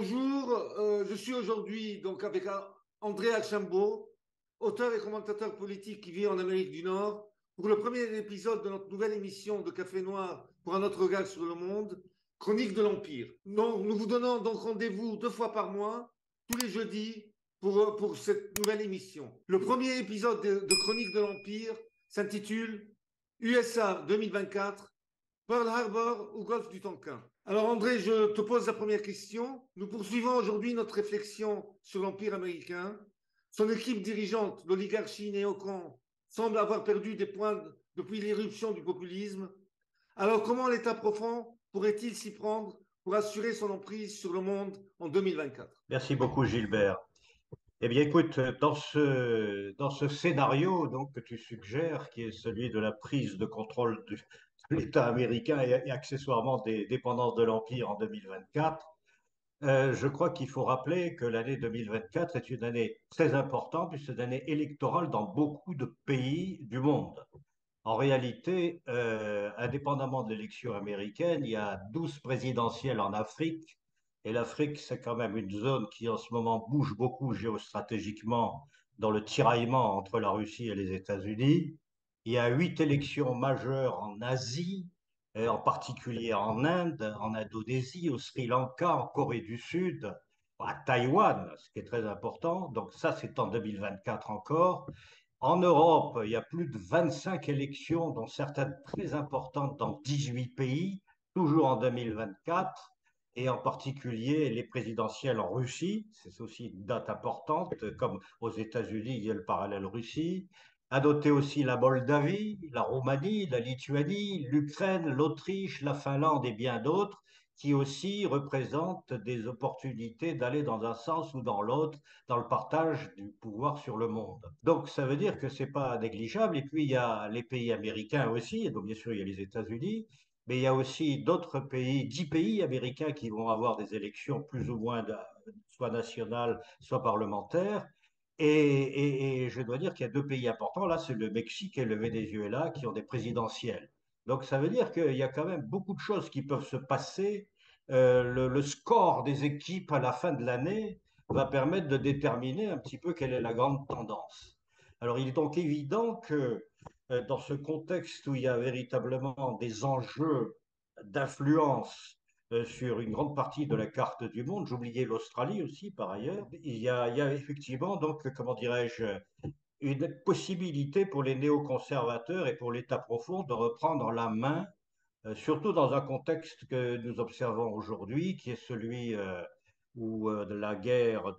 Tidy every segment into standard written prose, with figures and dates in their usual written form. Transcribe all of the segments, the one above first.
Bonjour, je suis aujourd'hui donc avec André Archambault, auteur et commentateur politique qui vit en Amérique du Nord, pour le premier épisode de notre nouvelle émission de Café Noir pour un autre regard sur le monde, Chronique de l'Empire. Donc, nous vous donnons donc rendez-vous 2 fois par mois, tous les jeudis, pour cette nouvelle émission. Le premier épisode de Chronique de l'Empire s'intitule USA 2024, Pearl Harbor ou Golfe du Tonkin. Alors André, je te pose la première question. Nous poursuivons aujourd'hui notre réflexion sur l'Empire américain. Son équipe dirigeante, l'oligarchie néocon, semble avoir perdu des points depuis l'éruption du populisme. Alors comment l'État profond pourrait-il s'y prendre pour assurer son emprise sur le monde en 2024? Merci beaucoup, Gilbert. Eh bien, écoute, dans ce scénario donc, que tu suggères, qui est celui de la prise de contrôle de l'État américain et accessoirement des dépendances de l'Empire en 2024, je crois qu'il faut rappeler que l'année 2024 est une année très importante, puisque c'est une année électorale dans beaucoup de pays du monde. En réalité, indépendamment de l'élection américaine, il y a 12 présidentielles en Afrique. Et l'Afrique, c'est quand même une zone qui en ce moment bouge beaucoup géostratégiquement dans le tiraillement entre la Russie et les États-Unis. Il y a 8 élections majeures en Asie, et en particulier en Inde, en Indonésie, au Sri Lanka, en Corée du Sud, à Taïwan, ce qui est très important. Donc ça, c'est en 2024 encore. En Europe, il y a plus de 25 élections, dont certaines très importantes dans 18 pays, toujours en 2024, et en particulier les présidentielles en Russie. C'est aussi une date importante, comme aux États-Unis, il y a le parallèle Russie. À noter aussi la Moldavie, la Roumanie, la Lituanie, l'Ukraine, l'Autriche, la Finlande et bien d'autres, qui aussi représentent des opportunités d'aller dans un sens ou dans l'autre dans le partage du pouvoir sur le monde. Donc, ça veut dire que c'est pas négligeable. Et puis, il y a les pays américains aussi. Et donc, bien sûr, il y a les États-Unis. Mais il y a aussi d'autres pays, 10 pays américains qui vont avoir des élections plus ou moins soit nationales, soit parlementaires. Et je dois dire qu'il y a 2 pays importants. Là, c'est le Mexique et le Venezuela qui ont des présidentielles. Donc, ça veut dire qu'il y a quand même beaucoup de choses qui peuvent se passer. Le score des équipes à la fin de l'année va permettre de déterminer un petit peu quelle est la grande tendance. Alors, il est donc évident que dans ce contexte où il y a véritablement des enjeux d'influence sur une grande partie de la carte du monde, j'oubliais l'Australie aussi par ailleurs, il y a effectivement donc, comment dirais-je, une possibilité pour les néoconservateurs et pour l'État profond de reprendre la main, surtout dans un contexte que nous observons aujourd'hui, qui est celui où la guerre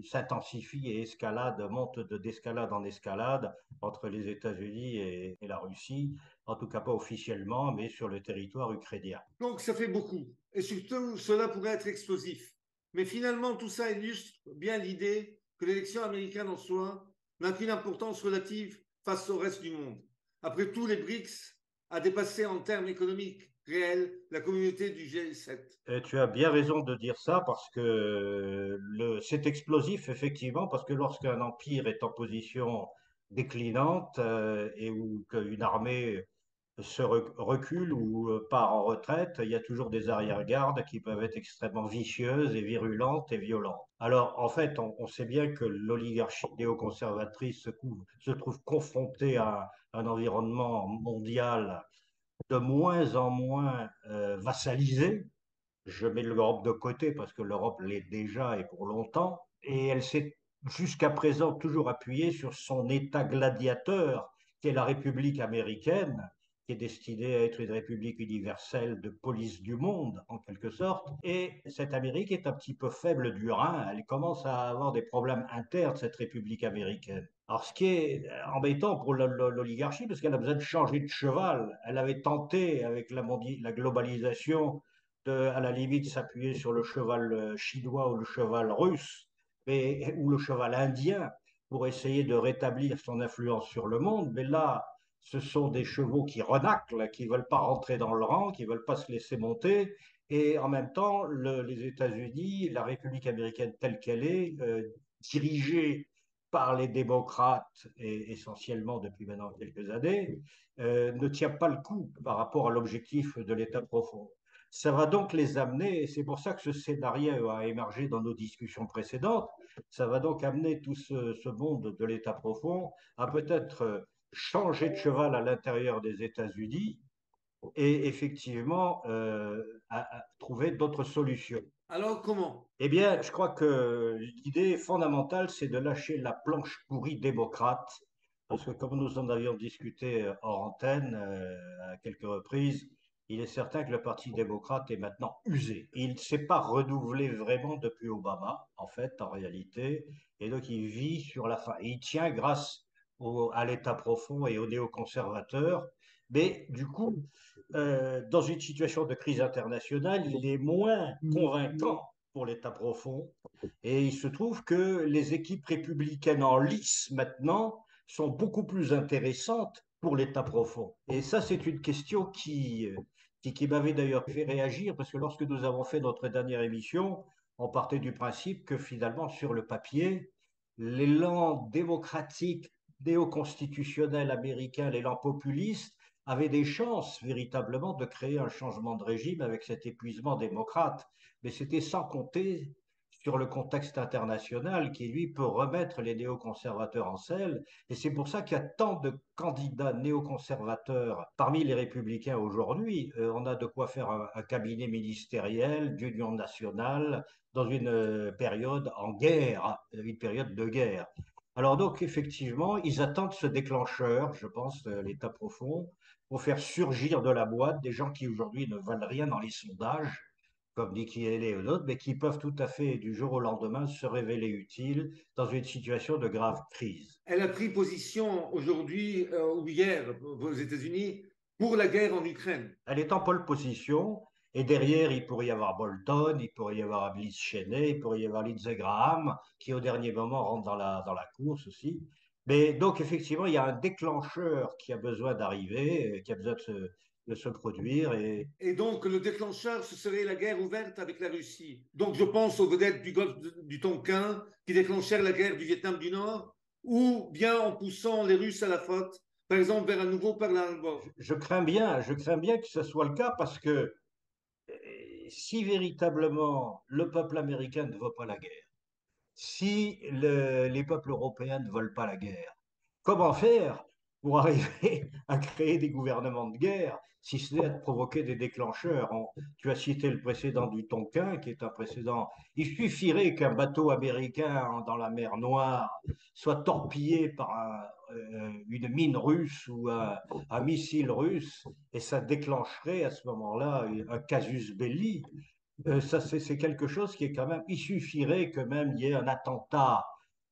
s'intensifie et escalade, monte d'escalade en escalade entre les États-Unis et la Russie, en tout cas pas officiellement, mais sur le territoire ukrainien. Donc ça fait beaucoup. Et surtout, cela pourrait être explosif. Mais finalement, tout ça illustre bien l'idée que l'élection américaine en soi n'a qu'une importance relative face au reste du monde. Après tout, les BRICS a dépassé en termes économiques réels la communauté du G7. Et tu as bien raison de dire ça parce que c'est explosif effectivement parce que lorsqu'un empire est en position déclinante et où qu'une armée recule ou part en retraite, il y a toujours des arrière-gardes qui peuvent être extrêmement vicieuses et virulentes et violentes. Alors, en fait, on sait bien que l'oligarchie néoconservatrice se trouve confrontée à un environnement mondial de moins en moins vassalisé. Je mets l'Europe de côté parce que l'Europe l'est déjà et pour longtemps. Et elle s'est jusqu'à présent toujours appuyée sur son État gladiateur, qui est la République américaine, qui est destinée à être une république universelle de police du monde, en quelque sorte. Et cette Amérique est un petit peu faible du rein. Elle commence à avoir des problèmes internes, cette République américaine. Alors, ce qui est embêtant pour l'oligarchie, parce qu'elle a besoin de changer de cheval. Elle avait tenté, avec la globalisation, à la limite s'appuyer sur le cheval chinois ou le cheval russe, ou le cheval indien pour essayer de rétablir son influence sur le monde. Mais là, ce sont des chevaux qui renaclent, qui ne veulent pas rentrer dans le rang, qui ne veulent pas se laisser monter. Et en même temps, les États-Unis, la République américaine telle qu'elle est, dirigée par les démocrates, et essentiellement depuis maintenant quelques années, ne tient pas le coup par rapport à l'objectif de l'État profond. Ça va donc les amener, et c'est pour ça que ce scénario a émergé dans nos discussions précédentes, ça va donc amener tout ce monde de l'État profond à peut-être changer de cheval à l'intérieur des États-Unis et effectivement à trouver d'autres solutions. Alors comment? Eh bien, je crois que l'idée fondamentale, c'est de lâcher la planche pourrie démocrate, parce que comme nous en avions discuté hors antenne à quelques reprises, il est certain que le Parti démocrate est maintenant usé. Il ne s'est pas renouvelé vraiment depuis Obama, en fait, en réalité, et donc il vit sur la fin. Il tient grâce à l'État profond et aux néoconservateurs, mais du coup, dans une situation de crise internationale, il est moins convaincant pour l'État profond. Et il se trouve que les équipes républicaines en lice maintenant sont beaucoup plus intéressantes pour l'État profond. Et ça, c'est une question qui m'avait d'ailleurs fait réagir, parce que lorsque nous avons fait notre dernière émission, on partait du principe que finalement, sur le papier, l'élan démocratique, néoconstitutionnel américain, l'élan populiste, avait des chances véritablement de créer un changement de régime avec cet épuisement démocrate. Mais c'était sans compter sur le contexte international qui, lui, peut remettre les néoconservateurs en selle. Et c'est pour ça qu'il y a tant de candidats néoconservateurs parmi les républicains aujourd'hui. On a de quoi faire un cabinet ministériel d'union nationale dans une période en guerre, une période de guerre. Alors donc, effectivement, ils attendent ce déclencheur, je pense, l'État profond, pour faire surgir de la boîte des gens qui aujourd'hui ne valent rien dans les sondages, comme Nikki Haley ou d'autres, mais qui peuvent tout à fait, du jour au lendemain, se révéler utiles dans une situation de grave crise. Elle a pris position aujourd'hui ou hier aux États-Unis pour la guerre en Ukraine. Elle est en pole position, et derrière, il pourrait y avoir Bolton, il pourrait y avoir Liz Cheney, il pourrait y avoir Lindsey Graham, qui au dernier moment rentre dans la course aussi. Mais donc, effectivement, il y a un déclencheur qui a besoin d'arriver, qui a besoin de se produire, et Et donc, le déclencheur, ce serait la guerre ouverte avec la Russie. Donc, je pense aux vedettes du golfe du Tonkin qui déclenchèrent la guerre du Vietnam du Nord, ou bien en poussant les Russes à la faute, par exemple, vers un nouveau Pearl Harbor. je crains bien que ce soit le cas parce que si véritablement le peuple américain ne veut pas la guerre, si les peuples européens ne veulent pas la guerre, comment faire pour arriver à créer des gouvernements de guerre, si ce n'est à provoquer des déclencheurs? Tu as cité le précédent du Tonkin, qui est un précédent. Il suffirait qu'un bateau américain dans la mer Noire soit torpillé par une mine russe ou un missile russe, et ça déclencherait à ce moment-là un casus belli. Ça, c'est quelque chose qui est quand même. Il suffirait que même il y ait un attentat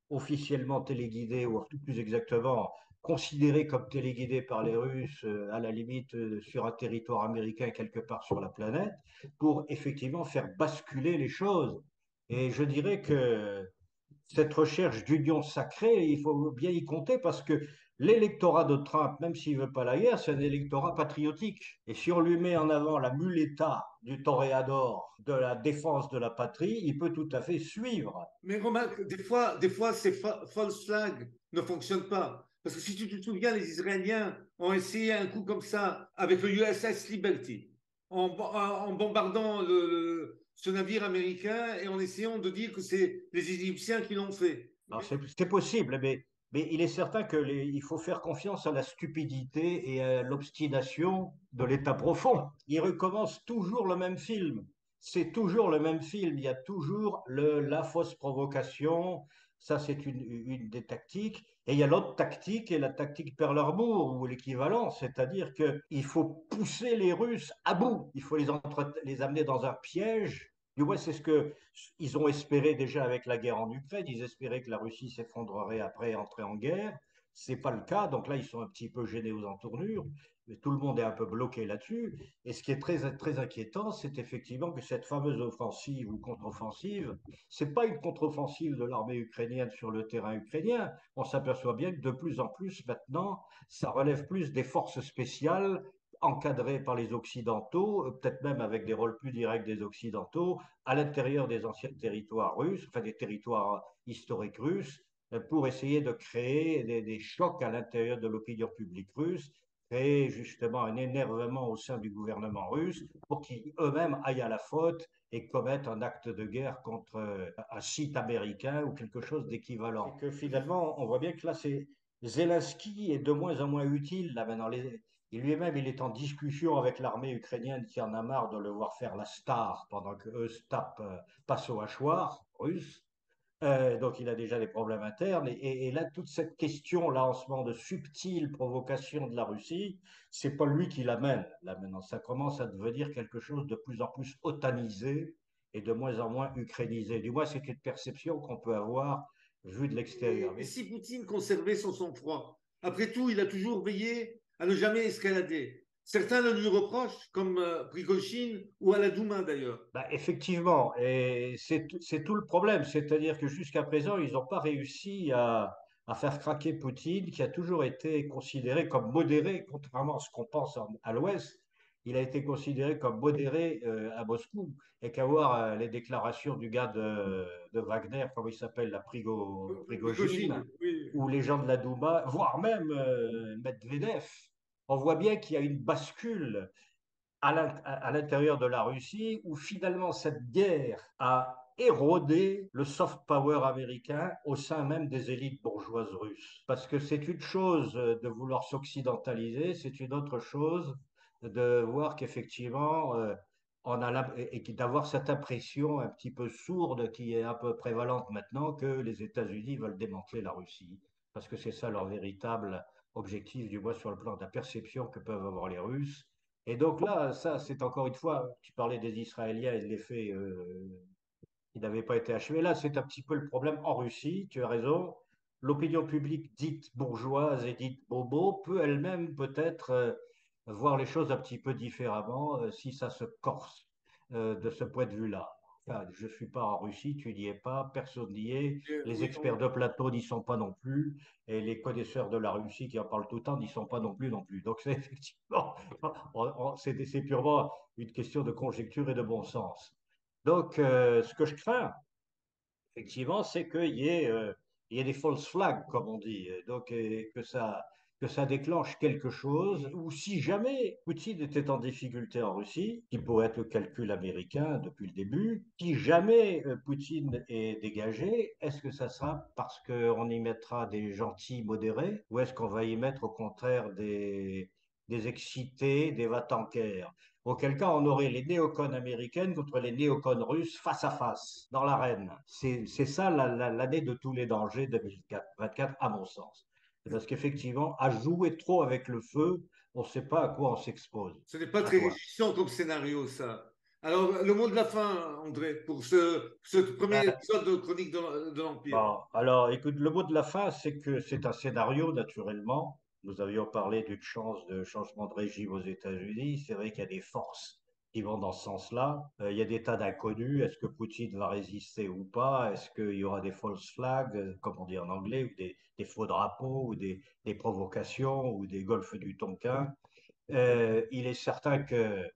officiellement téléguidé, ou tout plus exactement considéré comme téléguidé par les Russes, à la limite sur un territoire américain quelque part sur la planète, pour effectivement faire basculer les choses. Et je dirais que cette recherche d'union sacrée, il faut bien y compter parce que l'électorat de Trump, même s'il ne veut pas la guerre, c'est un électorat patriotique. Et si on lui met en avant la muleta du toréador de la défense de la patrie, il peut tout à fait suivre. Mais remarque, des fois ces false flags ne fonctionnent pas. Parce que si tu te souviens, les Israéliens ont essayé un coup comme ça avec le USS Liberty, en bombardant ce navire américain et en essayant de dire que c'est les Égyptiens qui l'ont fait. Alors c'est possible, mais il est certain il faut faire confiance à la stupidité et à l'obstination de l'État profond. Il recommence toujours le même film. C'est toujours le même film. Il y a toujours la fausse provocation. Ça, c'est une des tactiques. Et il y a l'autre tactique, et la tactique Pearl Harbor, ou l'équivalent, c'est-à-dire qu'il faut pousser les Russes à bout. Il faut les amener dans un piège. Du moins, c'est ce qu'ils ont espéré déjà avec la guerre en Ukraine. Ils espéraient que la Russie s'effondrerait après et entrer en guerre. C'est pas le cas. Donc là, ils sont un petit peu gênés aux entournures. Mais tout le monde est un peu bloqué là-dessus. Et ce qui est très, très inquiétant, c'est effectivement que cette fameuse offensive ou contre-offensive, c'est pas une contre-offensive de l'armée ukrainienne sur le terrain ukrainien. On s'aperçoit bien que de plus en plus maintenant, ça relève plus des forces spéciales encadrées par les Occidentaux, peut-être même avec des rôles plus directs des Occidentaux, à l'intérieur des anciens territoires russes, enfin des territoires historiques russes, pour essayer de créer des chocs à l'intérieur de l'opinion publique russe créer justement un énervement au sein du gouvernement russe pour qu'ils eux-mêmes aillent à la faute et commettent un acte de guerre contre un site américain ou quelque chose d'équivalent. C'est que finalement, on voit bien que là, c'est Zelensky est de moins en moins utile là maintenant. Et lui-même, il est en discussion avec l'armée ukrainienne qui en a marre de le voir faire la star pendant que eux se tapent, passent au hachoir russe. Donc il a déjà des problèmes internes. Et là, toute cette question-là, en ce moment, de subtile provocation de la Russie, c'est pas lui qui l'amène. Là, maintenant, ça commence à devenir quelque chose de plus en plus otanisé et de moins en moins ukrainisé. Du moins, c'est une perception qu'on peut avoir vue de l'extérieur. Et si Poutine conservait son sang-froid? Après tout, il a toujours veillé à ne jamais escalader. Certains le lui reprochent, comme Prigojine ou à la Douma d'ailleurs. Bah, effectivement, et c'est tout le problème. C'est-à-dire que jusqu'à présent, ils n'ont pas réussi à faire craquer Poutine, qui a toujours été considéré comme modéré, contrairement à ce qu'on pense à l'Ouest. Il a été considéré comme modéré à Moscou. Et qu'à voir les déclarations du gars de Wagner, comment il s'appelle, la Prigogine, Prigojine, oui. ou les gens de la Douma, voire même Medvedev, on voit bien qu'il y a une bascule à l'intérieur de la Russie, où finalement cette guerre a érodé le soft power américain au sein même des élites bourgeoises russes. Parce que c'est une chose de vouloir s'occidentaliser, c'est une autre chose de voir qu'effectivement, on a et d'avoir cette impression un petit peu sourde qui est un peu prévalente maintenant que les États-Unis veulent démanteler la Russie. Parce que c'est ça leur véritable objectif, du moins sur le plan de la perception que peuvent avoir les Russes. Et donc là, ça, c'est encore une fois, tu parlais des Israéliens et de l'effet qui n'avait pas été achevé. Là, c'est un petit peu le problème en Russie, tu as raison. L'opinion publique dite bourgeoise et dite bobo peut elle-même peut-être voir les choses un petit peu différemment si ça se corse de ce point de vue-là. Enfin, je ne suis pas en Russie, tu n'y es pas, personne n'y est, les Oui, experts de plateau n'y sont pas non plus, et les connaisseurs de la Russie qui en parlent tout le temps n'y sont pas non plus non plus. Donc c'est effectivement, c'est purement une question de conjecture et de bon sens. Donc, ce que je crains, effectivement, c'est il y ait des false flags, comme on dit. Donc, que ça déclenche quelque chose, ou si jamais Poutine était en difficulté en Russie, qui pourrait être le calcul américain depuis le début, si jamais Poutine est dégagé, est-ce que ça sera parce qu'on y mettra des gentils modérés, ou est-ce qu'on va y mettre au contraire des excités, des va-t-en-guerre? Auquel cas, on aurait les néocons américaines contre les néocons russes face à face dans l'arène. C'est ça l'année de tous les dangers 2024, à mon sens. Parce qu'effectivement, à jouer trop avec le feu, on ne sait pas à quoi on s'expose. ce n'est pas À très toi. réjouissant comme scénario, ça. Alors, le mot de la fin, André, pour ce premier épisode de Chronique de l'Empire. Bon, alors, écoute, le mot de la fin, c'est que c'est un scénario, naturellement. Nous avions parlé d'une chance de changement de régime aux États-Unis. C'est vrai qu'il y a des forces qui vont dans ce sens-là. Il y a des tas d'inconnus. Est-ce que Poutine va résister ou pas? Est-ce qu'il y aura des false flags, comme on dit en anglais, ou des faux drapeaux, ou des provocations, ou des golfes du Tonkin? Il est certain que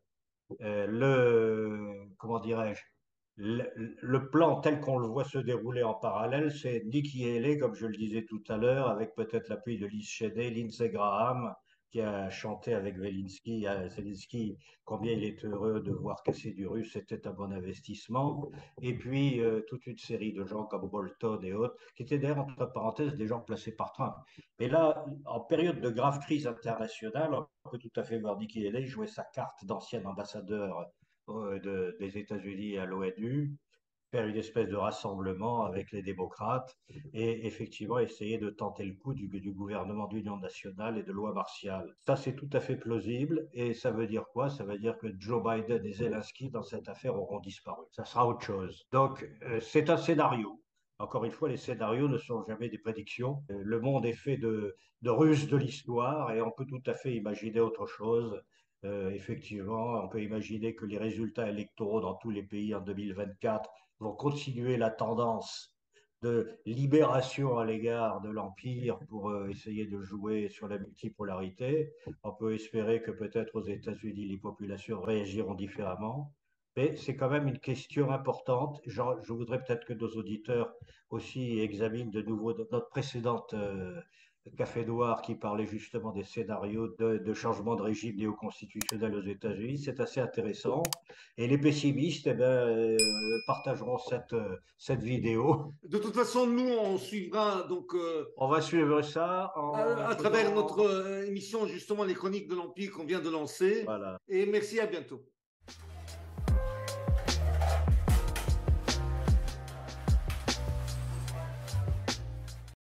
comment dirais-je, le plan tel qu'on le voit se dérouler en parallèle, c'est Nikki Haley, comme je le disais tout à l'heure, avec peut-être l'appui de Liz Cheney, Lindsey Graham, qui a chanté avec Zelensky, combien il est heureux de voir casser du russe, c'était un bon investissement. Et puis, toute une série de gens comme Bolton et autres, qui étaient d'ailleurs, entre parenthèses, des gens placés par Trump. Mais là, en période de grave crise internationale, on peut tout à fait voir Nikki Haley jouer sa carte d'ancien ambassadeur des États-Unis à l'ONU, faire une espèce de rassemblement avec les démocrates et effectivement essayer de tenter le coup du gouvernement d'union nationale et de loi martiale. Ça, c'est tout à fait plausible. Et ça veut dire quoi? Ça veut dire que Joe Biden et Zelensky, dans cette affaire, auront disparu. Ça sera autre chose. Donc, c'est un scénario. Encore une fois, les scénarios ne sont jamais des prédictions. Le monde est fait de ruses de l'histoire et on peut tout à fait imaginer autre chose. Effectivement, on peut imaginer que les résultats électoraux dans tous les pays en 2024 vont continuer la tendance de libération à l'égard de l'Empire pour essayer de jouer sur la multipolarité. On peut espérer que peut-être aux États-Unis, les populations réagiront différemment. Mais c'est quand même une question importante. Je voudrais peut-être que nos auditeurs aussi examinent de nouveau notre précédente Café Noir qui parlait justement des scénarios de changement de régime néoconstitutionnel aux États-Unis. C'est assez intéressant. Et les pessimistes, eh ben, partageront cette vidéo. De toute façon, nous, on suivra donc On va suivre ça en à travers notre faisant. émission justement les chroniques de l'Empire qu'on vient de lancer. Voilà. Et merci, à bientôt.